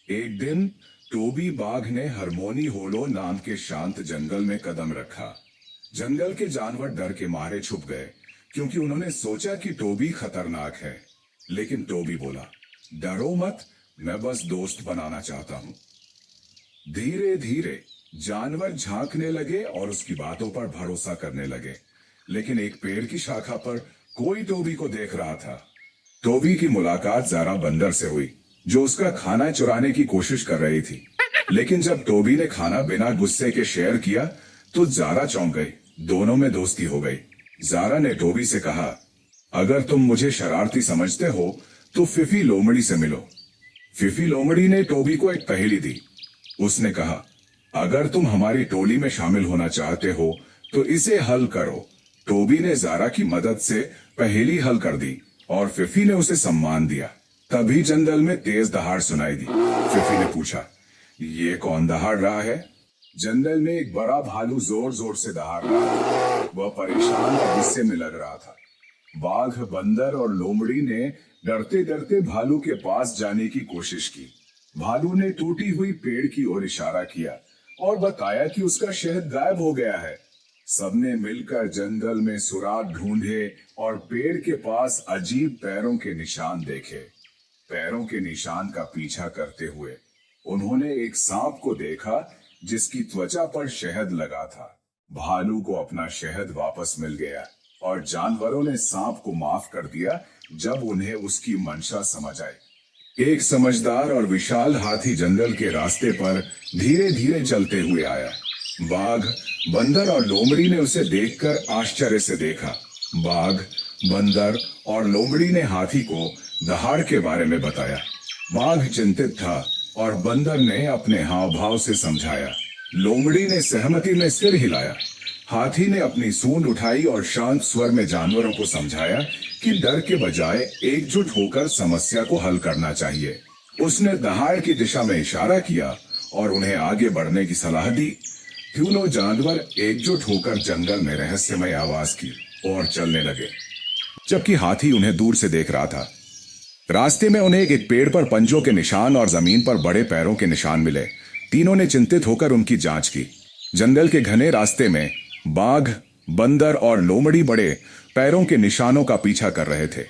एक दिन टोबी बाघ ने हार्मोनी होलो नाम के शांत जंगल में कदम रखा। जंगल के जानवर डर के मारे छुप गए क्योंकि उन्होंने सोचा कि टोबी खतरनाक है। लेकिन टोबी बोला, डरो मत, मैं बस दोस्त बनाना चाहता हूं। धीरे धीरे जानवर झांकने लगे और उसकी बातों पर भरोसा करने लगे। लेकिन एक पेड़ की शाखा पर कोई टोबी को देख रहा था। टोबी की मुलाकात ज़ारा बंदर से हुई, जो उसका खाना चुराने की कोशिश कर रही थी। लेकिन जब टोबी ने खाना बिना गुस्से के शेयर किया तो ज़ारा चौंक गई। दोनों में दोस्ती हो गई। ज़ारा ने टोबी से कहा, अगर तुम मुझे शरारती समझते हो तो फिफी लोमड़ी से मिलो। फिफी लोमड़ी ने टोबी को एक पहेली दी। उसने कहा, अगर तुम हमारी टोली में शामिल होना चाहते हो तो इसे हल करो। टोबी ने ज़ारा की मदद से पहेली हल कर दी और फिफी ने उसे सम्मान दिया। तभी जंगल में तेज दहाड़ सुनाई दी। फिफी ने पूछा, ये कौन दहाड़ रहा है? जंगल में एक बड़ा भालू जोर जोर से दहाड़ रहा था। वह परेशान और गुस्से में लग रहा था। बाघ, बंदर और लोमड़ी ने डरते डरते भालू के पास जाने की कोशिश की। भालू ने टूटी हुई पेड़ की ओर इशारा किया और बताया कि उसका शहद गायब हो गया है। सबने मिलकर जंगल में सुराग ढूंढे और पेड़ के पास अजीब पैरों के निशान देखे। पैरों के निशान का पीछा करते हुए उन्होंने एक सांप को देखा जिसकी त्वचा पर शहद लगा था। भालू को अपना शहद वापस मिल गया और जानवरों ने सांप को माफ कर दिया जब उन्हें उसकी मंशा समझ आई। एक समझदार और विशाल हाथी जंगल के रास्ते पर धीरे धीरे चलते हुए आया। बाघ, बंदर और लोमड़ी ने उसे देखकर आश्चर्य से देखा। बाघ, बंदर और लोमड़ी ने हाथी को दहाड़ के बारे में बताया। बाघ चिंतित था और बंदर ने अपने हाव भाव से समझाया। लोमड़ी ने सहमति में सिर हिलाया। हाथी ने अपनी सूंड उठाई और शांत स्वर में जानवरों को समझाया कि डर के बजाय एकजुट होकर समस्या को हल करना चाहिए। उसने दहाड़ की दिशा में इशारा किया और उन्हें आगे बढ़ने की सलाह दी। तीनों जानवर एकजुट होकर जंगल में रहस्यमय आवाज की और चलने लगे, जबकि हाथी उन्हें दूर से देख रहा था। रास्ते में उन्हें एक पेड़ पर पंजों के निशान और जमीन पर बड़े पैरों के निशान मिले। तीनों ने चिंतित होकर उनकी जांच की। जंगल के घने रास्ते में बाघ, बंदर और लोमड़ी बड़े पैरों के निशानों का पीछा कर रहे थे।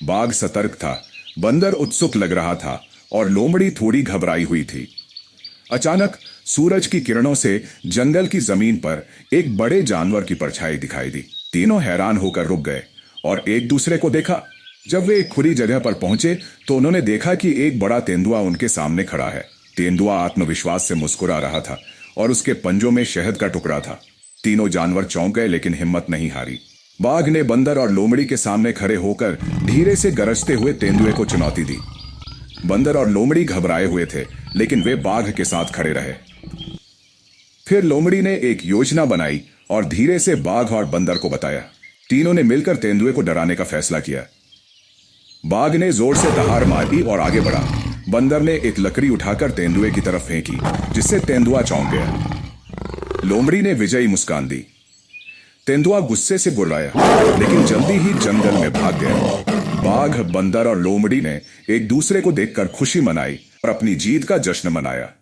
बाघ सतर्क था, बंदर उत्सुक लग रहा था और लोमड़ी थोड़ी घबराई हुई थी। अचानक सूरज की किरणों से जंगल की जमीन पर एक बड़े जानवर की परछाई दिखाई दी। तीनों हैरान होकर रुक गए और एक दूसरे को देखा। जब वे एक खुली जगह पर पहुंचे तो उन्होंने देखा कि एक बड़ा तेंदुआ उनके सामने खड़ा है। तेंदुआ आत्मविश्वास से मुस्कुरा रहा था और उसके पंजों में शहद का टुकड़ा था। तीनों जानवर चौंक गए लेकिन हिम्मत नहीं हारी। बाघ ने बंदर और लोमड़ी के सामने खड़े होकर धीरे से गरजते हुए तेंदुए को चुनौती दी। बंदर और लोमड़ी घबराए हुए थे लेकिन वे बाघ के साथ खड़े रहे। फिर लोमड़ी ने एक योजना बनाई और धीरे से बाघ और बंदर को बताया। तीनों ने मिलकर तेंदुए को डराने का फैसला किया। बाघ ने जोर से दहाड़ मारी और आगे बढ़ा। बंदर ने एक लकड़ी उठाकर तेंदुए की तरफ फेंकी, जिससे तेंदुआ चौंक गया। लोमड़ी ने विजयी मुस्कान दी। तेंदुआ गुस्से से गुर्राया लेकिन जल्दी ही जंगल में भाग गया। बाघ, बंदर और लोमड़ी ने एक दूसरे को देखकर खुशी मनाई और अपनी जीत का जश्न मनाया।